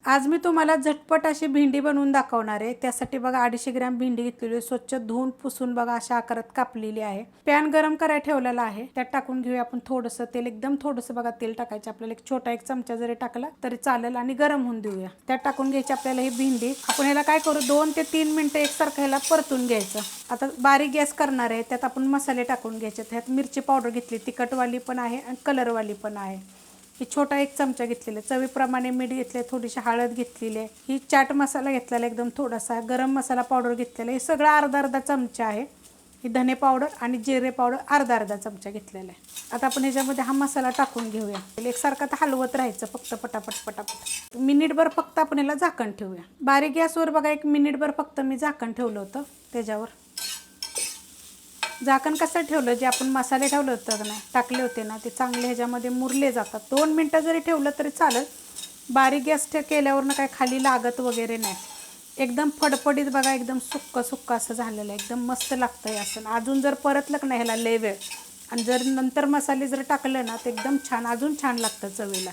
आज मी तुम्हाला झटपट अशी भेंडी बनवून दाखवणार आहे। त्यासाठी बघा 250 ग्रॅम भेंडी घेतलेली आहे, स्वच्छ धुवून पुसून बघा अशा आकारात कापलेली आहे। पॅन गरम करायला ठेवलेला आहे, त्यात टाकून घेऊया आपण थोडंसं तेल, एकदम थोडंसं बघा तेल टाकायचं आपल्याला, एक छोटा एक चमचा जरी टाकला तरी चालेल आणि गरम होऊन देऊया। त्यात टाकून घ्यायची आपल्याला ही भेंडी। आपण ह्याला काय करू, 2 ते 3 मिनिटं एकसारखं ह्याला परतून घ्यायचं। आता बारीक गॅस करणार आहे, त्यात आपण मसाले टाकून घ्यायचे। त्यात मिरची पावडर घेतली, तिखटवाली पण आहे आणि कलरवाली पण आहे। ही छोटा एक चमचा घेतलेला, चवीप्रमाणे मीठ घेतले, थोडीशी हळद घेतलेली आहे, ही चाट मसाला घेतलेला एकदम थोडासा, गरम मसाला पावडर घेतलेला, हे सगळं अर्धा चमचा आहे। ही धने पावडर आणि जिरे पावडर अर्धा चमचा घेतलेला आहे। आता आपण ह्याच्यामध्ये हा मसाला टाकून घेऊया, एकसारखं आता हलवत राहायचं फक्त पटापट मिनिटभर फक्त आपण ह्याला झाकण ठेवूया। बारीक गॅसवर बघा 1 मिनिटभर फक्त मी झाकण ठेवलं होतं। त्याच्यावर झाकण कसं ठेवलं, जे आपण मसाले ठेवले होते ना, टाकले होते ना, ते चांगले ह्याच्यामध्ये मुरले जातात। 2 मिनिटं जरी ठेवलं तरी चालेल, बारीक गॅस केल्यावरनं काय खाली लागत वगैरे नाही। एकदम फडफडीत बघा, एकदम सुक्क असं झालेलं आहे, एकदम मस्त लागतं आहे असं। अजून जर परतलं नाही ह्याला लय वेळ आणि जर नंतर मसाले जर टाकलं ना तर एकदम छान, अजून छान लागतं चवीला।